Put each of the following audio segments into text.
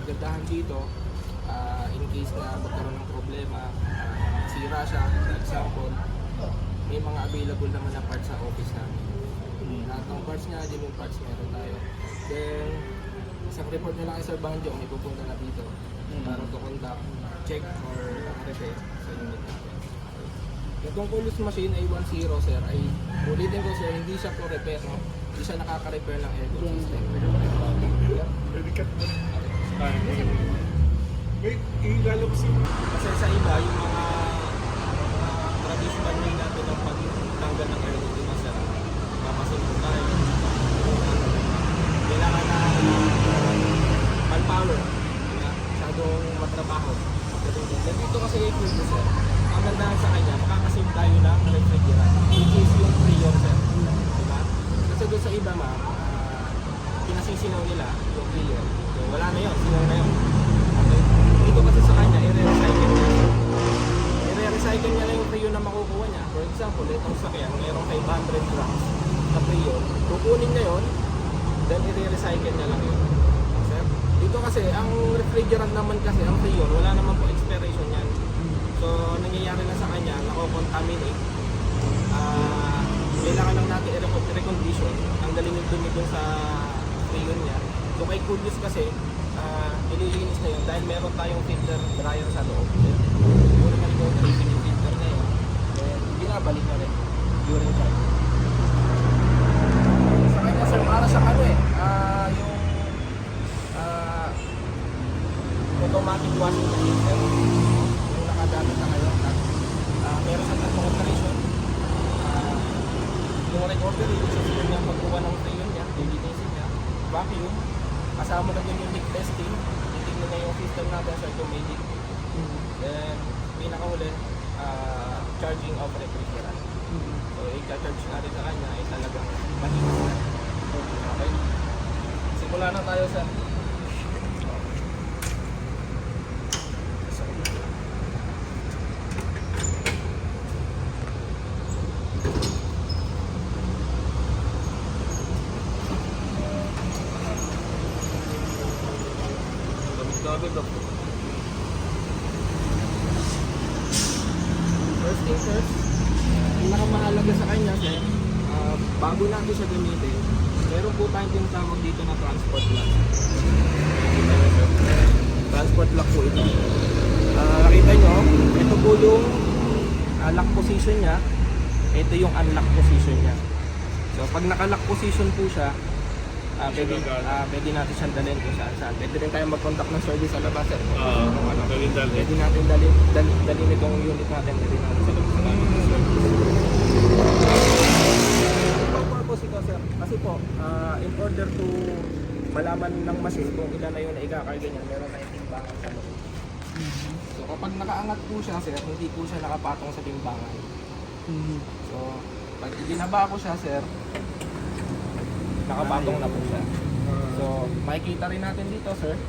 kagandahan dito, in case na magkaroon ng problema, sira siya, for example, may mga available naman na parts sa office namin. Lahat ng parts niya, yung parts meron tayo. Then, isang report nyo lang kay Sir Banjo, may pupunta na dito para to conduct, check or repair sa unit natin. Itong coolest machine A10 sir, ay ulitin ko sir, hindi siya for repair, no? Hindi siya nakaka-repair ng aircon system. Dedikat mo na. Wait, ilalabas yun. Kasi sa iba, yung mga traditional way natin ng pagtanggal ng aircon dito sa mapasunod tayo. Kailangan na manpower, masyadong matrabaho. Dito kasi kay Cool sir, ang gandahan sa kanya, makakasave tayo ng refrigerant, which is yung Freon sir. Diba? Kasi doon sa iba pinasisinaw nila yung Freon. So, wala na yun, sinaw na yun. Okay. Dito kasi sa kanya, i-recycle niya. I-recycle niya lang yung Freon na makukuha niya. For example, itong sakyan, mayroong 500 grams na Freon. Kukunin niya yun, then i-recycle niya lang yun. Sir, dito kasi, ang refrigerant naman kasi, ang Freon, wala naman po expiration yan. So, nangyayari na sa kanya, nako-contaminate. Kailangan lang natin i-recondition. Ang galing yung dumi dun sa Freon niya. So, kay Coolius kasi, ililinis na yun dahil meron tayong filter dryer sa loob. Puro na rin yung filter na yun. Then, binabalik na rin during time. Sa kanya, sir, para sa ano yung automatic washing machine, sir. Nakagamit na kayo. Meron sa tatlong operation. Yung recorder, yung susunod niya pagkuha ng Freon niya, lilinisin niya, vacuum, kasama na din yung leak testing, titignan niya yung system natin sa automatic. Then, pinakahuli, charging of refrigerant. So, i-charge natin sa kanya ay talagang malinis na. Okay? Simula na tayo sa first thing first, pinakamahalaga sa kanya sir, bago natin siya gamitin, meron po tayong tinatawag dito na transport lock. Transport lock po ito. Nakita nyo, ito po yung lock position niya, ito yung unlock position niya. So pag naka-lock position po siya, pwede natin siyang dalhin kung saan saan. Pwede rin tayo mag-contact ng service sa labas. Pwede natin dalhin itong unit natin. Pwede natin sa labas. Ito purpose ito sir. Kasi po, in order to malaman ng machine kung ilan na yung naikakarga niya, meron tayong timbangan sa loob. So kapag nakaangat po siya sir, hindi po siya nakapatong sa timbangan. So pag ibinaba ko siya sir, nakapatong na po siya. So, makikita rin natin dito, sir,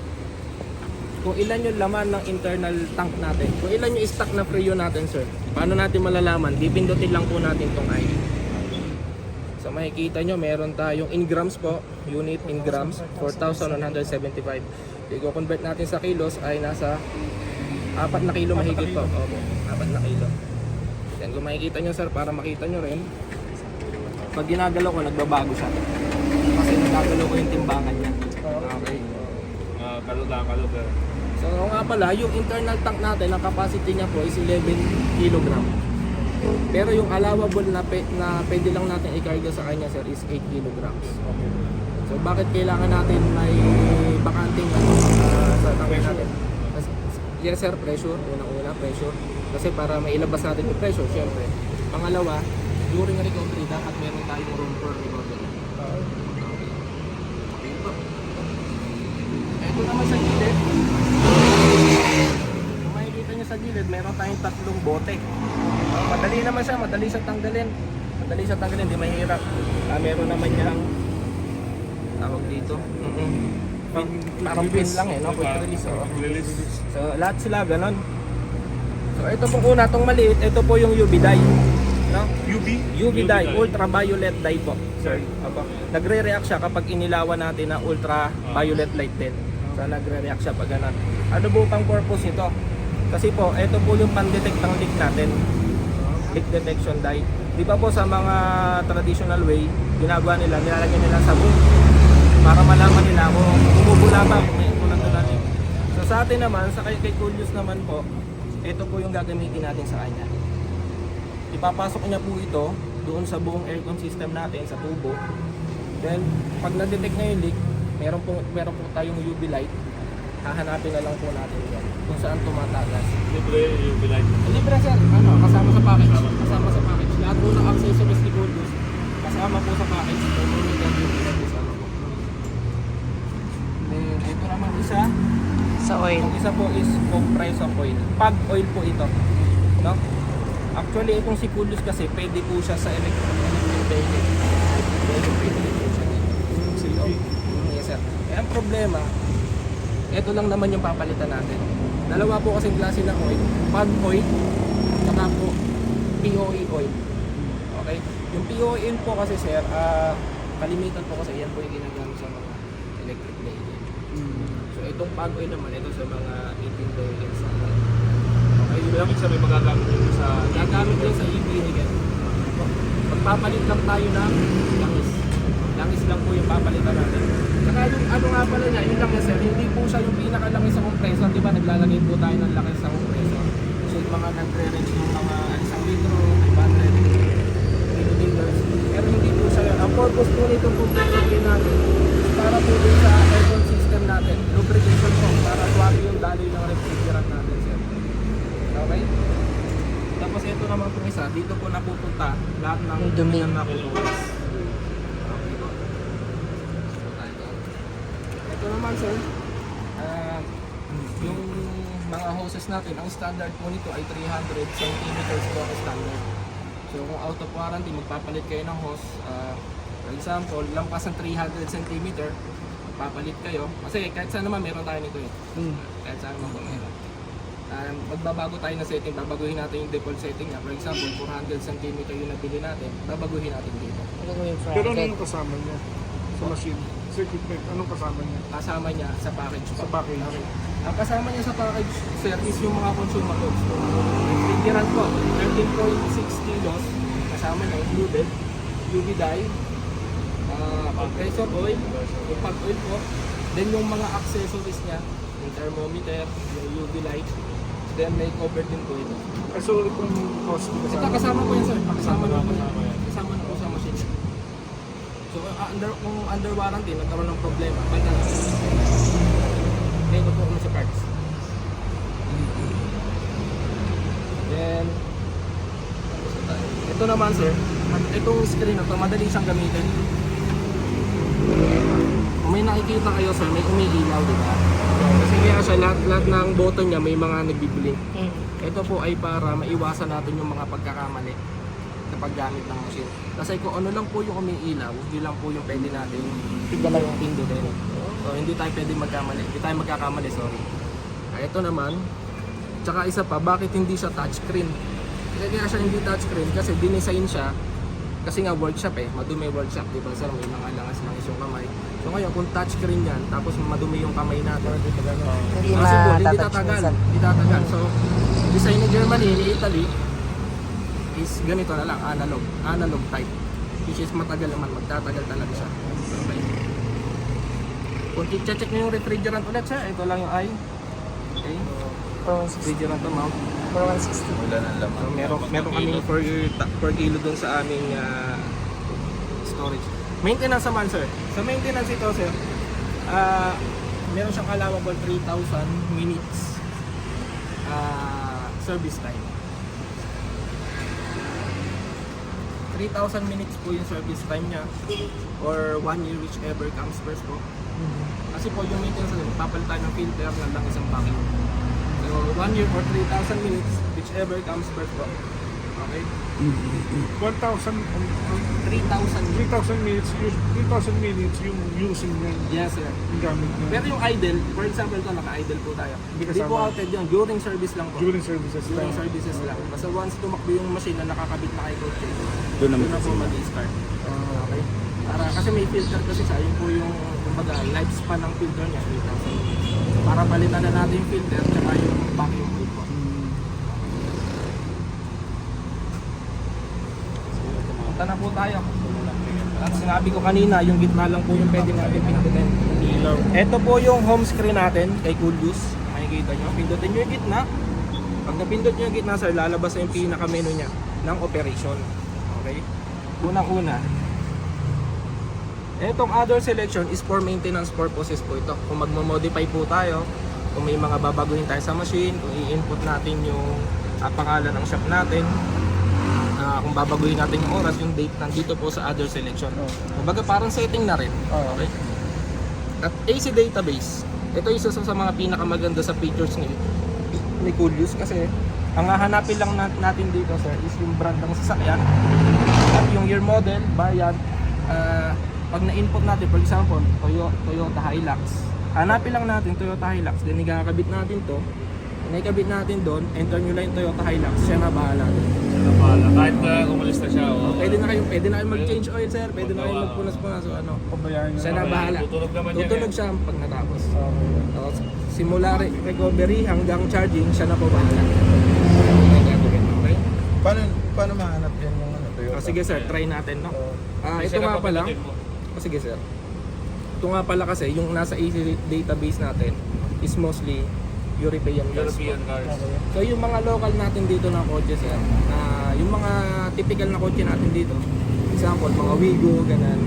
kung ilan yung laman ng internal tank natin. Kung ilan yung stock na Freon natin, sir. Paano natin malalaman? Pipindutin lang po natin tong I. So, makikita nyo, meron tayong in grams po. Unit in grams, 4,175. I-convert natin sa kilos ay nasa 4 na kilo mahigit po. Opo, 4 na kilo. Then, kung makikita nyo, sir, para makita nyo rin, pag ginagalaw ko, nagbabago siya. Kasi nagagalaw ko yung timbangan niya. Okay. Kalod. So nga pala, yung internal tank natin, ang capacity niya po is 11 kg. Pero yung allowable na pwede lang natin i-carga sa kanya sir is 8 kg. So bakit kailangan natin may bakanting sa tank natin? Yes sir, pressure. Unang-una, pressure. Kasi para mailabas natin yung pressure, syempre. Pangalawa, during recovery, dapat meron tayong room for recovery. Ito naman sa gilid. Kung makikita nyo sa gilid, meron tayong 3 bote. Madali naman siya, madali siya tanggalin. Hindi mahirap. Meron naman niyang tawag dito. Parang pin lang no? Quick release. So lahat sila ganon. So ito pong una, itong maliit, ito po yung UV dye. No? UV dye, ultraviolet dye po. Sir, nagre-react siya kapag inilawan natin na ultraviolet light din. So nagre-react siya pag ganun. Ano po pang purpose nito? Kasi po, ito po yung pan-detect ng leak natin. Leak detection dye. Di ba po sa mga traditional way, ginagawa nila, nilalagyan nila sa book para malaman nila kung bumubula ba, kung may kulang na leak. So sa atin naman, sa kay Coolius naman po, ito po yung gagamitin natin sa kanya. Ipapasok niya po ito doon sa buong aircon system natin, sa tubo. Then, pag na-detect na yung leak, meron po tayong UV light. Hahanapin na lang po natin yan kung saan tumatagas. Libre yung bilay. Libre sir, ano, kasama sa package. Kasama sa package. Lahat po ng accessories ni Coolius, kasama po sa package. So, may gagawin po natin sa ano po. Then, ito naman isa. Sa oil. Yung isa po is compressor oil. Pag oil po ito. No? Actually, itong si Coolius kasi pwede po siya sa electric vehicle. Pwede po siya dito. Yes sir. Eh, ang problema, ito lang naman yung papalitan natin. Dalawa po kasing klase ng oil. Pag oil, saka po POE oil. Okay? Yung POE oil po kasi sir, kalimitan po kasi yan po yung ginagamit sa mga electric vehicle. So itong pag oil naman, ito sa mga 18 vehicles. Okay, yun lang. Ibig sabihin magagamit nyo sa Gagamit din sa EV again. Magpapalit lang tayo ng langis. Langis lang po yung papalitan natin. Saka yung ano nga pala niya, yung langis sir, hindi po siya yung pinakalangis sa compressor. Di ba naglalagay po tayo ng langis sa compressor. So yung mga nagre-range yung mga 1 litro, 500 milliliters. Pero hindi po siya yun. Ang purpose po nitong compressor din natin is para po din sa aircon system natin. Lubrication po, para swabe yung daloy ng refrigerant natin sir. Okay? Tapos ito naman po isa, dito po napupunta lahat ng Yung dumi. ng nakukulas. Okay po. Ito naman sir, yung mga hoses natin, ang standard po nito ay 300 centimeters po ang standard. So kung out of warranty, magpapalit kayo ng hose. For example, lampas ng 300 centimeter, magpapalit kayo. Kasi kahit saan naman meron tayo nito eh. Kahit saan naman po meron. Magbabago tayo ng setting, babaguhin natin yung default setting niya. For example, 400 cm yung nabili natin, babaguhin natin dito. Ano ko yung Pero ano fronted? yung kasama niya sa machine? Circuit break, anong kasama niya? Kasama niya sa package. Sa package. Okay. Ang kasama niya sa package, sir, is yung mga consumables. Refrigerant po, 13.6 kilos, kasama niya, included. UV dye, compressor oil, yung pag oil po. Then yung mga accessories niya, yung thermometer, yung UV light. Then may cover din po ito. So itong cost Ito kasama po yan sir. Kasama na po yan. Kasama yan. Kasama na po sa machine. So kung under warranty, nagkaroon ng problema, banda na. Ito po kami sa parts. Then, ito naman sir, itong screen na to, madali siyang gamitin. Kung may nakikita kayo sir, may umiilaw, di ba? Kasi kaya siya, lahat ng button niya may mga nagbiblink. Ito po ay para maiwasan natin yung mga pagkakamali sa paggamit ng machine. Kasi kung ano lang po yung umiilaw, hindi lang po yung pwede natin pindutin. So hindi tayo pwede magkamali. Hindi tayo magkakamali, sorry. Ito naman, tsaka isa pa, bakit hindi siya touchscreen? Kasi kaya siya hindi touchscreen kasi dinesign siya kasi nga workshop eh, madumi workshop, di ba sir? May mga langas-langis yung kamay. So ngayon, kung touchscreen yan, tapos madumi yung kamay natin, Hindi possible, hindi matatouch tatagal. minsan. Hindi tatagal. So, design ni Germany, ni Italy, is ganito na lang, analog type. Which is matagal naman, magtatagal talaga siya. Okay. Kung i-check nyo yung refrigerant ulit siya, ito lang yung eye. Okay. For 160. Refrigerant amount. For 160. So, meron kaming 4 kilo dun sa aming storage. Maintenance naman sir. Sa maintenance ito sir, meron siyang allowable 3,000 minutes service time. 3,000 minutes po yung service time niya or 1 year whichever comes first po. Kasi po yung maintenance natin, papalitan ng filter ng lang isang packing. So 1 year or 3,000 minutes whichever comes first po. Okay? 1,000, 3,000 minutes. 3,000 minutes, 3,000 minutes yung using niya, Yes sir. yung gamit niya. Pero yung idle, for example ito, naka-idle po tayo. Hindi Hindi po kasama. outed yun, during service lang po. During services During lang. services lang. Basta once tumakbo yung machine na nakakabit na kay coach, Doon naman doon na po mag-start. Okay? Para, kasi may filter kasi siya, yun po yung kumbaga, lifespan ng filter niya, 3,000 minutes. para palitan na natin yung filter tsaka yung vacuum tube po. Punta na po tayo. At sinabi ko kanina, yung gitna lang po yung pwede natin pindutin. Ito po yung home screen natin kay Cooluse. Makikita nyo, pindutin nyo yung gitna. Pag napindot nyo yung gitna sir, lalabas na yung pinaka-menu nya ng operation. Okay? Unang-una, etong other selection is for maintenance purposes po ito. Kung magmo-modify po tayo, kung may mga babaguhin tayo sa machine, kung i-input natin yung pangalan ng shop natin, kung babaguhin natin yung oras, yung date, nandito po sa other selection. Kumbaga parang setting na rin. Okay? At AC database, ito isa sa mga pinakamaganda sa features ni Cooluse kasi ang hahanapin lang natin dito sir is yung brand ng sasakyan at yung year model, bayad. Pag na-input natin, for example, Toyota Hilux, hanapin lang natin Toyota Hilux, then ikakabit natin to, naikabit natin doon, enter nyo lang yung Toyota Hilux, siya na bahala doon. Kahit umalis na siya, Pwede na kayo mag-change oil sir, pwede na kayo magpunas-punas o ano. Pabayaan nyo Siya na bahala. Tutunog naman yan Tutunog siya pag natapos. Tapos, simula recovery hanggang charging, siya na po bahala. Okay? Paano mahanap yan yung ano, Toyota? Sige sir, try natin no. Ito nga pala. Sige sir. Ito nga pala kasi yung nasa AC database natin is mostly European cars. So yung mga local natin dito na kotse sir, yung mga typical na kotse natin dito, example mga Wigo, ganun.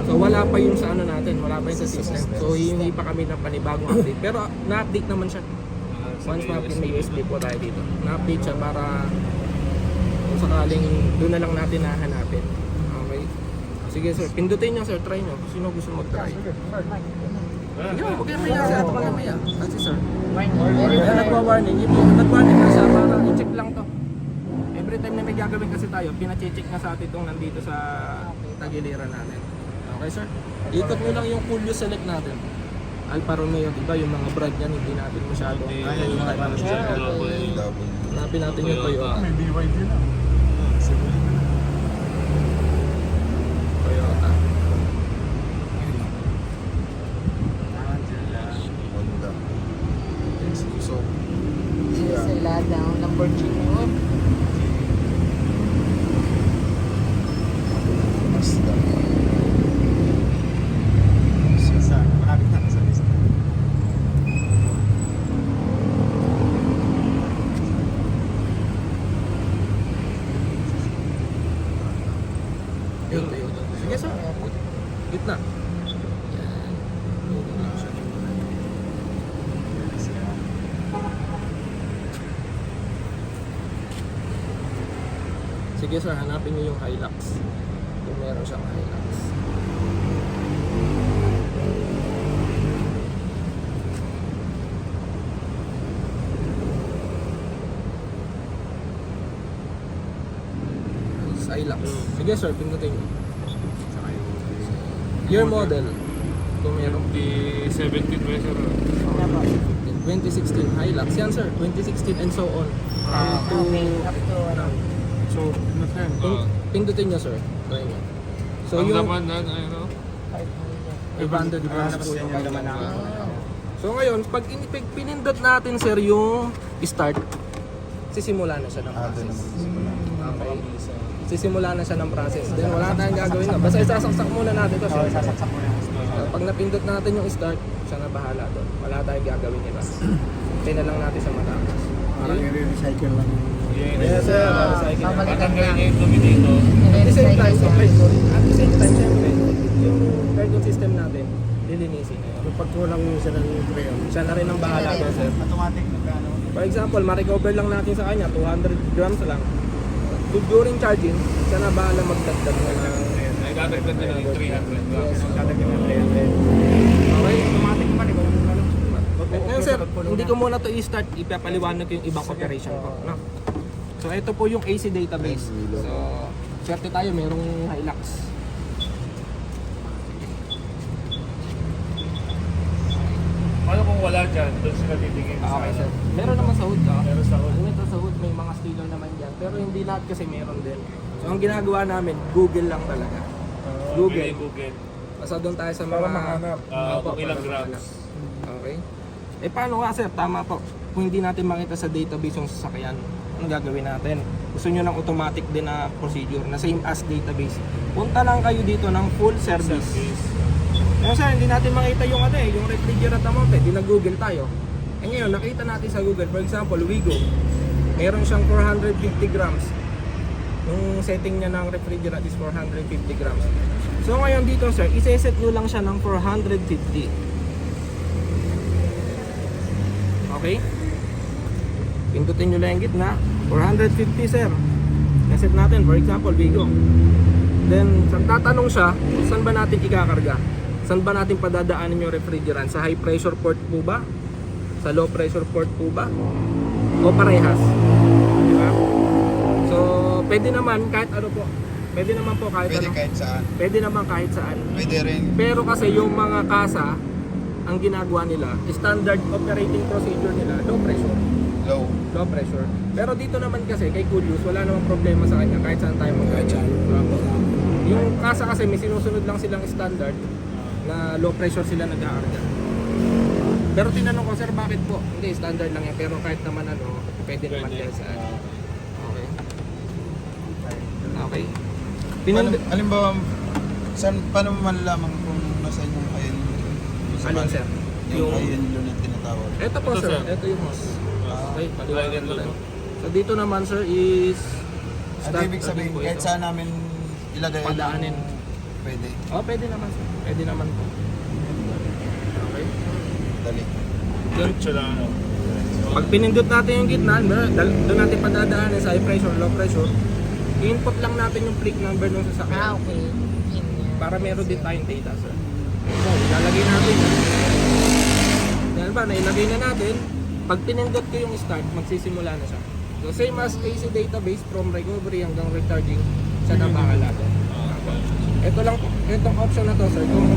So wala pa yung sa ano natin, wala pa yung sa system. So hihingi pa kami ng panibagong update. Pero na-update naman siya. Once may USB po tayo dito. Na-update siya para kung sakaling doon na lang natin nahanapin. Okay? Sige sir, pindutin nyo sir, try nyo. Sino gusto mag-try? Sige, huwag kayo maya sir, huwag kayo maya. Kasi sir, nagwa-warning. Nag-warning na siya para i-check lang to. Every time na may gagawin kasi tayo, pina-check na sa atin itong nandito sa tagiliran natin. Okay sir? Ikot nyo lang yung Cooluse select natin. Alfa Romeo, diba? Yung mga brand yan, hindi natin masyadong hanapin natin yung Toyota. May BYD na. Toyota. Honda. So, Sila daw, Lamborghini. Mazda. Marami na sa list. Yung Toyota. Sige sir. Gitna. Yan. Sige sir, hanapin niyo yung Hilux. Kung meron siyang Hilux. Hilux. Sige sir, pindutin niyo. Year model. Kung meron. 17 pesos. 2016 Hilux. Yan sir, 2016 and so on. Up to ano. So, ano yan? Pindutin niyo sir. Try niyo. So Ang yung laman na, ano? 500 grams po yung yan laman naman natin. So ngayon, pag pinindot natin sir yung start, sisimula na siya ng process. Okay. Sisimula na siya ng process. Then wala tayong gagawin na. Basta isasaksak muna natin ito. Sasaksak mo yung Pag napindot natin yung start, siya na bahala doon. Wala tayong gagawin nila. Hintay na lang natin sa matapos. Parang i-recycle lang yung... Yes sir. Babalikan Patanggalin na. niya yung dumi dito. At the same time, Nire-recycle okay, siya. sorry. At the same time, syempre, yung cargo system natin, lilinisin na yun. Yung pagkulang siya ng crayon. Siya na rin ang bahala doon sir. Automatic magkano? For example, ma-recover lang natin sa kanya, 200 grams lang. During charging, siya na bahala magdagdag na ng... Ay, dadagdag na lang yung 300 grams. Dadagyan ng 300. Okay? Automatic naman, ikaw yung ano? Ngayon sir, hindi ko muna to i-start, ipapaliwanag ko yung ibang operation ko. No? So ito po yung AC database. So, swerte tayo, merong Hilux. Paano kung wala dyan? Doon sila titingin sa Okay sir. Meron naman sa hood ka. Meron sa hood. Ito sa hood, may mga sticker naman dyan. Pero hindi lahat kasi meron din. So ang ginagawa namin, Google lang talaga. Google. Google. Basta doon tayo sa mga... Para mahanap. Opo, Kung ilang para grams. mahanap. Okay. So Eh paano nga sir? Tama po. Kung hindi natin makita sa database yung sasakyan, ano gagawin natin? Gusto nyo ng automatic din na procedure na same as database. Punta lang kayo dito ng full service. Ngayon sir, hindi natin makita yung ano eh, yung refrigerant amount eh. Di nag-google tayo. Eh ngayon, nakita natin sa Google, for example, Wigo. Meron siyang 450 grams. Yung setting niya ng refrigerant is 450 grams. So ngayon dito sir, iseset nyo lang siya ng 450. Okay? Pindutin nyo lang yung gitna. 450 sir. Naset natin, for example, Wigo. Then, tatanong siya, saan ba natin ikakarga? Saan ba natin padadaanin yung refrigerant? Sa high pressure port po ba? Sa low pressure port po ba? O parehas? Diba? So, pwede naman kahit ano po. Pwede naman po kahit Pwede ano. kahit saan. Pwede naman kahit saan. Pwede rin. Pero kasi yung mga kasa, ang ginagawa nila, standard operating procedure nila, low pressure. Low pressure. Pero dito naman kasi kay Kulius, wala namang problema sa kanya kahit saan tayo mag-gadget. Yung kasa kasi may sinusunod lang silang standard na low pressure sila nag-aarga. Pero tinanong ko, sir, bakit po? Hindi, standard lang yan. Pero kahit naman ano, pwede naman kahit saan. Okay. Okay. Halimbawa, paano mo malalaman kung nasaan yung ayan? Alin, sir? Yung ayan yun ang tinatawag. Ito po, Ito, sir. sir. Ito yung hose. Okay, paliwanag ko lang. Ito. So dito naman, sir, is At ibig sabihin, po kahit ito. saan namin ilagay ang Padaanin. pwede. Oh, pwede naman, sir. Pwede naman po. Okay. Dali. Diretso lang ano. Pag pinindot natin yung gitna, doon natin padadaanin sa high pressure, low pressure, i-input lang natin yung plate number ng sasakyan Okay. para meron din tayong data, sir. So, ilalagay natin. Dahil ba, nailagay na natin, pag pinindot ko yung start, magsisimula na siya. So, same as AC database from recovery hanggang recharging, siya na bahala doon. Ito lang, itong option na to, sir, kung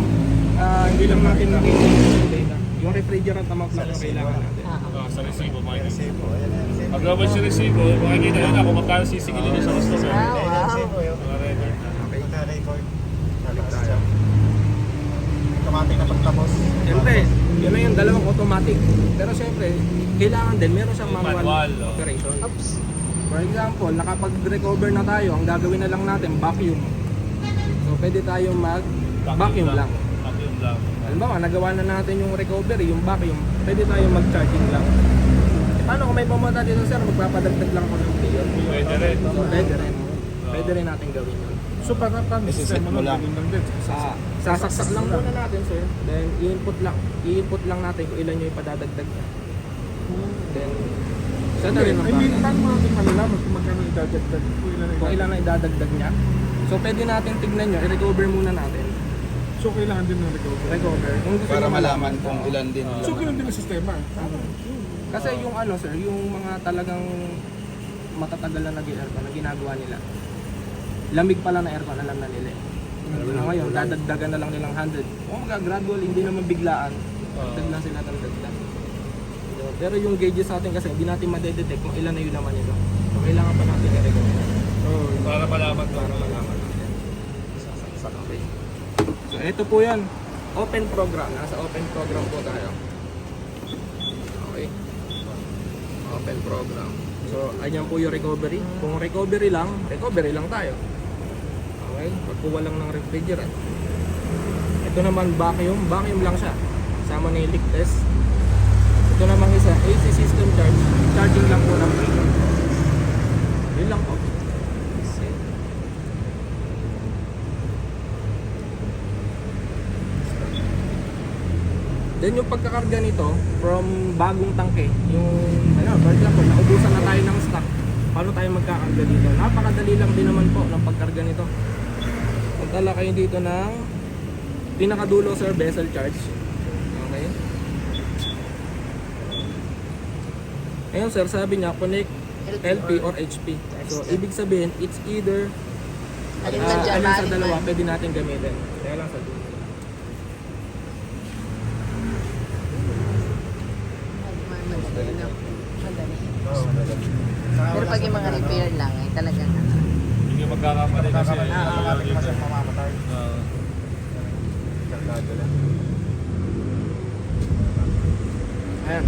hindi lang natin makita yung data, yung refrigerant amount lang yung kailangan natin. Sa resibo, makikita. Resibo. Ayan ang resibo. Pag labas yung resibo, makikita nyo na kung magkano sisigilin nyo sa customer. Wow, Ayan ang resibo. wow. Yung Mga record. Okay. naka-record. Balik tayo. Automatic na pagtapos. Siyempre, yun na yung dalawang automatic. Pero siyempre, kailangan din, meron siyang manual, Manual, oh. operation. Oops. For example, nakapag-recover na tayo, ang gagawin na lang natin, vacuum. So, pwede tayong mag-vacuum lang. Vacuum lang. Halimbawa, nagawa na natin yung recovery, yung vacuum, pwede tayong mag-charging lang. E, paano kung may pumunta dito, sir, magpapadagdag lang ako ng player? Pwede rin. So, pwede rin. Pwede rin natin gawin yun. So para paano Isiset sistema mo nun? lang. Ganun lang din. Sasaksak lang muna natin, sir. Then, i-input lang natin kung ilan yung ipadadagdag niya. Then, siya na rin ang I mean, bahala. paano natin malalaman kung magkano idadagdag? Kung ilan ang idadagdag niya. So, pwede natin tignan nyo, i-recover muna natin. So kailangan din ng recovery. Recover. Kung gusto Para nyo malaman kung ilan din. So ganun din ang sistema. Kasi yung ano, sir, yung mga talagang matatagal na nag-aircon na ginagawa nila. Lamig pala na aircon, alam na nila. Ngayon, dadagdagan na lang nilang 100. Kung gradual, hindi naman biglaan. Dagdag lang sila ng dagdag. Pero yung gauges sa atin kasi, hindi natin madedetect kung ilan na yun naman ito. So, kailangan pa natin i-recover. Para malaman ko. Para malaman natin. Sasaksak. Okay. So, ito po yan. Open program. Nasa open program po tayo. Okay. Open program. So, ayan po yung recovery. Kung recovery lang tayo. Okay. Pag kuha lang ng refrigerant. Ito naman vacuum. Vacuum lang siya. Sama na yung leak test. Ito naman isa, AC system charge. Charging lang po ng plate. Yun lang po. Then yung pagkakarga nito from bagong tangke, yung for example, naubusan na tayo ng stock. Paano tayo magkakarga dito? Napakadali lang din naman po ng pagkarga nito. Punta lang kayo dito ng pinakadulo, sir, vessel charge. Okay. Ayun, sir, sabi niya connect LP or HP. So ibig sabihin, it's either Alin man dyan, alin sa maaari dalawa man. pwede natin gamitin. Kaya lang sa dulo. Madali. Pero pag yung mga repair lang, eh, talagang ano. Hindi magkakamali kasi. Automatic pa siyang mamamatay. Ayan.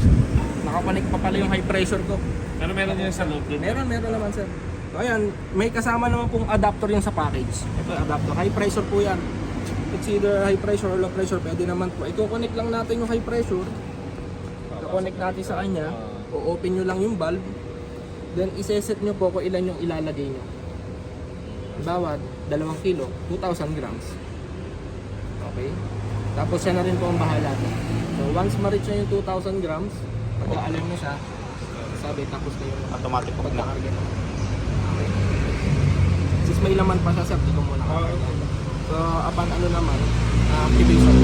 Nakapanik pa pala yung high pressure ko. Pero meron yan sa loob din. Meron naman sir. So ayan, may kasama naman pong adapter yan sa package. Ito adapter, high pressure po yan. It's either high pressure or low pressure, pwede naman po. I-connect lang natin yung high pressure. I-connect natin sa kanya. O-open nyo lang yung valve. Then iseset nyo po kung ilan yung ilalagay nyo. Bawat 2 kilo, 2,000 grams. Okay? Tapos siya na rin po ang bahala. So once ma-reach na yung 2,000 grams, pagka-alarm na siya, sabi tapos na yung Automatic po na. pagkakarga na. Okay. Since may laman pa siya, sir, dito muna. So upon ano naman, activation.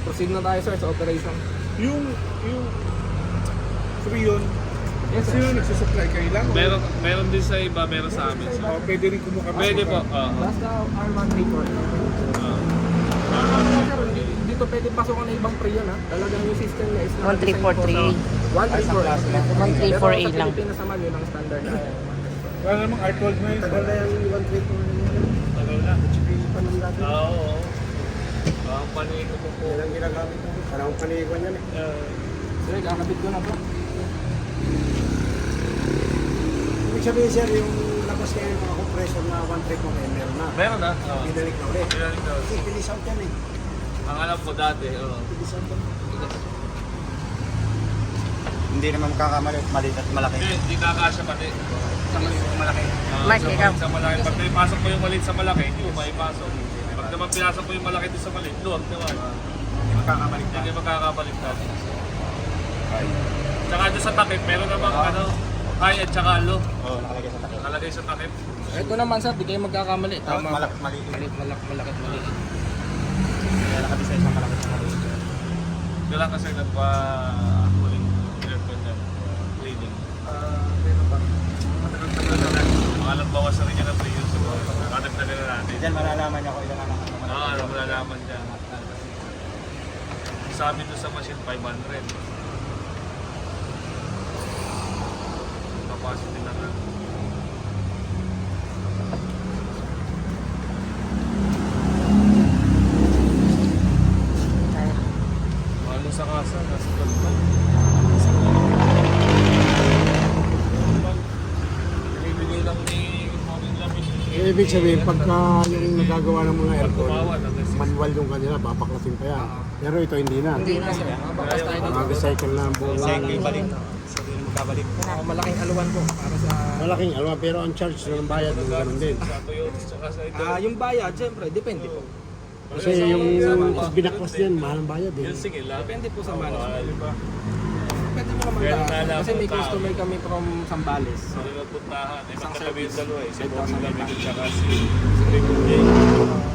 Proceed na tayo sir sa operation. Yung Freon, Yes sino sir. nagsusupply kayo lang? Meron din sa iba, meron sa amin. O pwede rin kumuha. Pwede po. Basta R134. Dito pwede pasokan ng ibang pre yan ha. Talagang yung system niya is 134A 134. Pero sa lang. Pilipinas naman yun ang standard na. Wala namang R12 na yun. Tagal na yung 134. Tagal na. Panong dati. Oo. Ang paniko ko po. Yan ang ginagamit ko. Parang paniguan yan eh. Sige, kakabit ko na po. Ibig sabihin sir, yung labas kayo yung mga compressor na 1.3 mo kayo, meron na. Meron na. Binalik na ulit. Kasi pilis out yan eh. Ang alam ko dati, Pilis out yan. Hindi naman makakamali, maliit at malaki. hindi kakasya pati. Sa malaki. Mike, ikaw. Sa malaki. Pag may pasok mo yung maliit sa malaki, hindi mo maipasok. Pag naman pinasok mo yung malaki doon sa maliit, luwag naman. Hindi makakamali. Hindi makakabalik natin. Tsaka doon sa takip, meron namang high at tsaka low. Oo, nakalagay sa takip. Nakalagay sa takip. Ito naman sir, di kayo magkakamali. Tama. Maliit. Malaki. Kaya nakabisa isang malaki sa maliit. Kailan kasi nagpa-huling aircon niya, cleaning. Meron ba? Mga nagbawas na rin niya ng pre-use siguro. Kadagdagan na natin. Diyan malalaman niya kung ilan ang Ano malalaman niya. Sabi doon sa machine 500. Capacity na nga. Mahal mo sa kasa, nasa kalban. Binibigay lang ni Mawing Lamin. Ibig sabihin, pagka yung nagagawa ng mga aircon, Tumawa na kasi. manual yung kanila, babaklasin pa yan. Pero ito hindi na. Hindi na sir. Mabakas tayo dito. Mag-recycle na ang buong Cycle balik. Sabihin mo kabalik. Malaking aluwan po para sa... Malaking alwa, pero ang charge ng bayad ng ganun din. Sa Toyota, tsaka sa ito. Yung bayad, syempre, depende po. Kasi yung binaklas din, mahal ang bayad eh. Yung singil lang. Depende po sa management. Pwede mo naman Pero daan. nalaman Kasi may tao. customer kami from Sambales. Sa nagpuntahan, eh, Isang magkatabi yung service. dalawa eh. Si 5,000 Bobby Lamin pa. at saka si Rico J.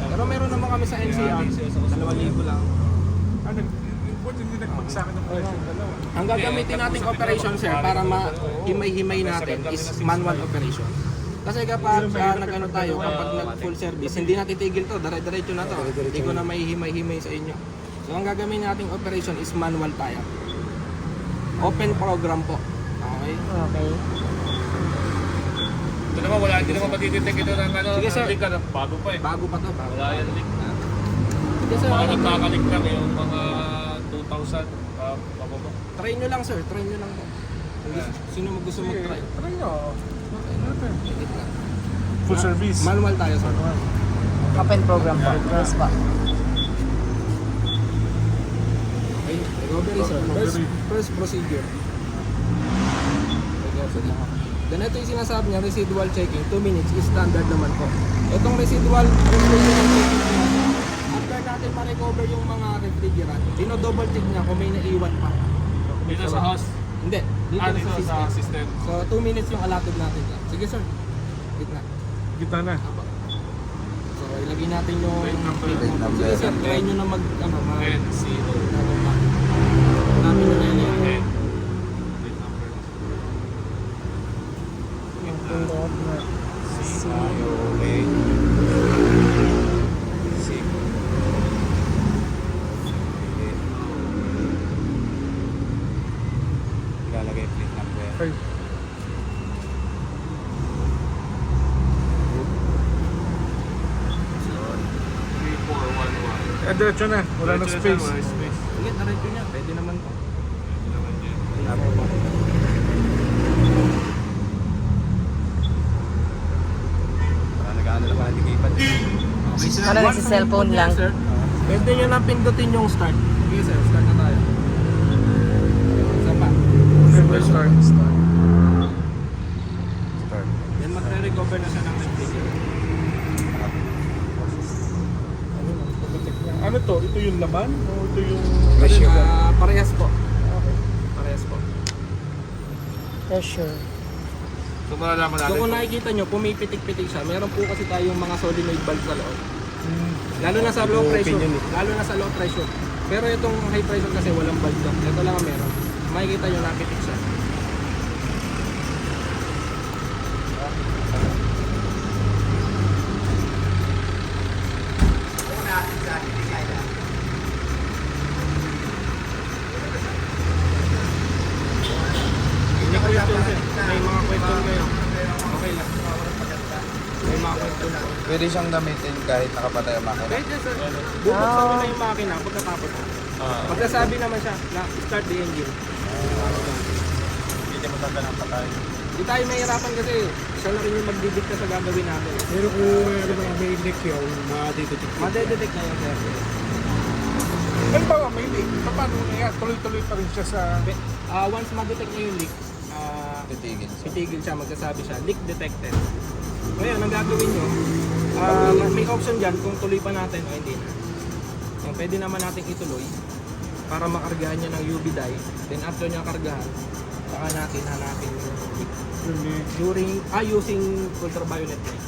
Pero meron naman kami sa NCR. 2,000 lang. Ano, ba't hindi nagpagsakin ng presyo dalawa? Ang gagamitin nating operation sir para ma-himay-himay natin is manual operation. Kasi kapag nag-ano tayo, kapag nag-full service, hindi natin tigil to, dire-diretso na to. Hindi ko na may himay-himay sa inyo. So ang gagawin nating operation is manual tayo. Open program po. Okay? Okay. Ito naman, hindi naman matititik ito ng Sige, sir. link ka. Bago pa eh. Bago pa to. Bago. Wala yan link na. Sige sir, Mga ano, nagkakalik lang yung mga 2,000. Pababa. try nyo lang sir, try nyo lang po. Sino mo gusto mag-try? Try nyo. Higit lang. Full service. Manual tayo sir. Open program po. Yes po. Okay, recovery sir. First procedure. Recovery. Then ito yung sinasabi niya, residual checking, 2 minutes is standard naman po. Itong residual checking after natin ma-recover yung mga refrigerant, dino-double check niya kung may naiwan pa. Dito sa house. Hindi, dito Dito sa sa system. system. So 2 minutes yung allotted natin dyan. Sige sir, gitna. Kita na. So ilagay natin yung Plate number. Sige sir, try nyo na mag, NCO. namin na yan. Plate number. C-I-O-A. Ilalagay plate number. Ay, diretso na. Wala na Diretso space. sir, wala space. Sige, narin ko niya. Pwede naman to. Okay, sir. Parang nagsi-cellphone lang. Sir. Pwede nyo na pindutin yung start. Okay, sir. Start na tayo. Isa pa. Never start. Then magre-recover na siya ng temperature. Ano to? Ito yung laman? O ito yung... Parehas po. Parehas po. Pressure. So malalaman So natin. kung nakikita nyo, pumipitik-pitik siya. Meron po kasi tayong mga solenoid valve sa loob. Lalo na sa low pressure. Lalo na sa low pressure. Pero itong high pressure kasi walang valve doon. Ito lang ang meron. Makikita nyo, napitik siya. May question sir. May mga question kayo. Okay lang. May mga question po. Pwede siyang gamitin kahit nakapatay ang makina. Pwede sir. Bubuksan mo na yung makina pagkatapos. Magsasabi naman siya na start the engine. Hindi mo tagal ang patay. Hindi tayo mahirapan kasi siya na rin yung magdidikta sa gagawin natin. Pero kung ano ba may leak yun, madidetect. Madedetect na yun sir. Ano ba may leak? Paano niya? Tuloy-tuloy pa rin siya sa... Once ma-detect niya yung leak, Titigil siya. titigil siya, magsasabi siya, leak detected. Ngayon, ang gagawin nyo, may option dyan kung tuloy pa natin o hindi na. Yung pwede naman natin ituloy para makargahan niya ng UV dye. Then after niya kargahan, saka natin hanapin yung leak. Using ultraviolet light.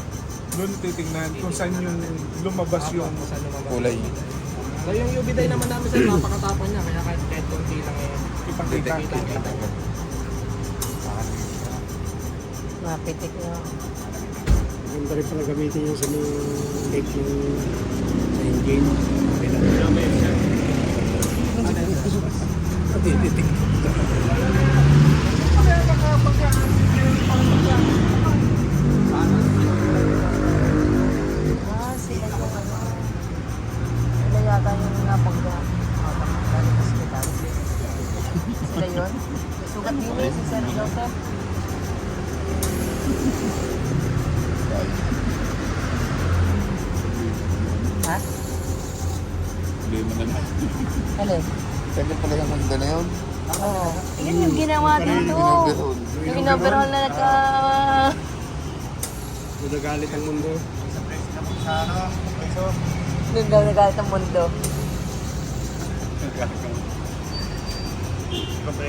Doon titingnan kung saan yung lumabas yung... Kung saan lumabas kulay. yung UV dye. So yung UV dye naman namin sir, napakatapon niya, kaya kahit konti lang Ipakita. kita niya. Mapitik na. Maganda rin pala gamitin yung sa mga leak yung sa engine. Okay lang. Madidetect. Sila yung ano. Sila yata yung napagda. Galing hospital. Sila yun? Sugat din eh, si Sir Joseph. Ha? Hindi mo na lang. Alin? Pwede pala yung mundo na yun. Oo. Yun yung ginawa dito. Overall. Yung in-overhaul na nagka... Nagalit ang mundo. Doon daw nagalit ang mundo.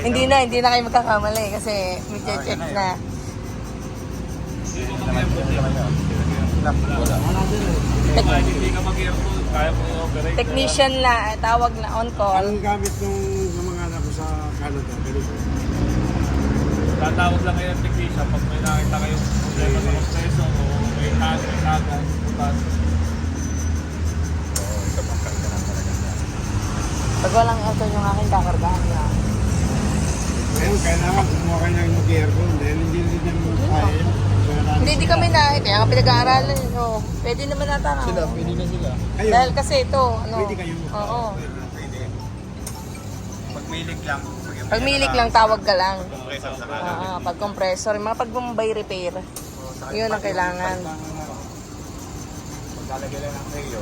Hindi na kayo magkakamali kasi may check na. Kahit hindi ka mag-aircon, kaya mo i-operate. Technician na, tawag na on call. Anong gamit nung mga anak ko sa Canada? Ganito. Tatawag lang kayo ng technician pag may nakita kayong problema sa kompreso o may tagas, bukas. Pag walang aircon yung akin, kakargahan na. Ngayon, kailangan kumuha kayo ng mag-aircon dahil hindi rin yung kaya. Hindi kami na, kaya nga pinag-aaralan nyo. Pwede naman nata ka. Pwede na sila. Kayo, Dahil kasi ito, ano. pwede kayo. Oo. Pag may leak lang. Pag milik lang, tawag ka lang. Compressor sa Oo, pag compressor, yung mga pag Bombay repair. Yun ang kailangan. Maglalagay lang ng rayo.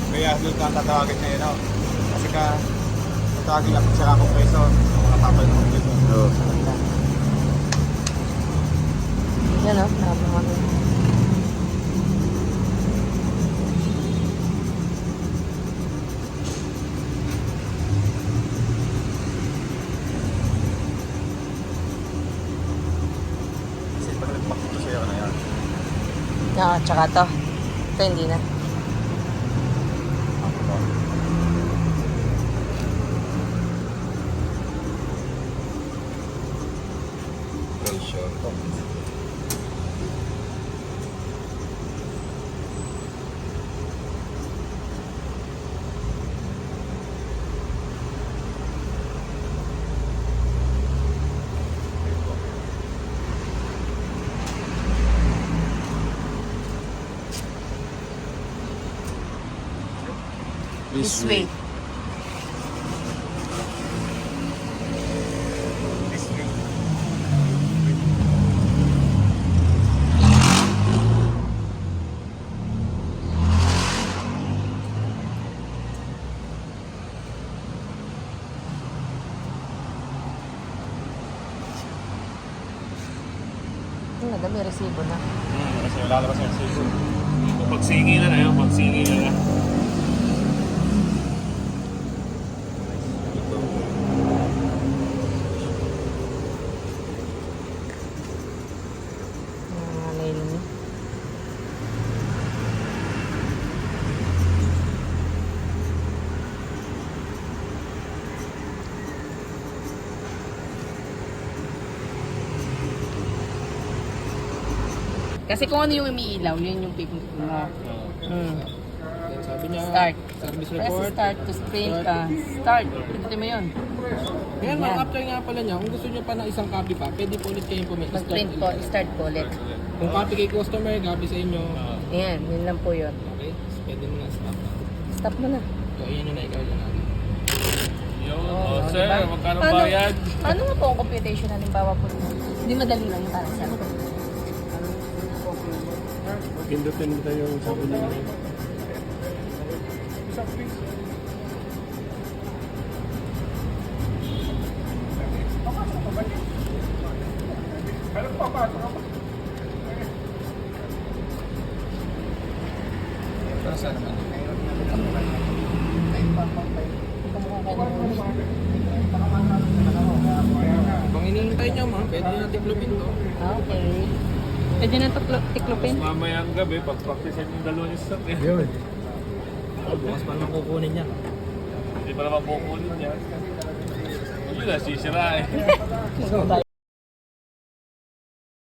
Kaya doon ka tatawagin ngayon, no? Kasi tatawagin lang sa compressor. Mga tapal ng compressor. Oo. Yan o, napamagin. Kasi pag nagpakito sa'yo na yan. Oo, tsaka to. Ito hindi na. Pressure. This way. Ang ganda, may resibo na. Kasi lalabas yung sa'yo. Pagsingi na na yun, pagsingi na na. Mga nail niya. Kasi kung ano yung umiilaw, yun yung pipin mo. Then sabi niya, Start. service Press report. start to sprint ka. Start. Pindutin mo yun. Ayan, mga Yan. after nga pala niya, kung gusto niyo pa ng isang copy pa, pwede po ulit kayong pumunta. Mag-print po, start po ulit. Kung copy kay customer, copy sa inyo. Ayan, yun lang po yun. Okay, so pwede mo na stop. Stop mo na. So, ayan na ikaw na natin. Yun, Oo, sir, diba? magkano Paano- bayad? Paano nga po ang computation halimbawa po? Hindi madali lang yung parang sa Pindutin mo tayo yung sabi niya. Ano pa, pasok ako. Para sa naman. Kung hinihintay niyo, ma'am, pwede na tiklopin to. Okay. Pwede na tiklopin? Mamayang gabi, pag-practice yung dalawa niya sa Yun. Bukas pa naman kukunin niya. Hindi pa naman kukunin niya. Yun na, sisira eh.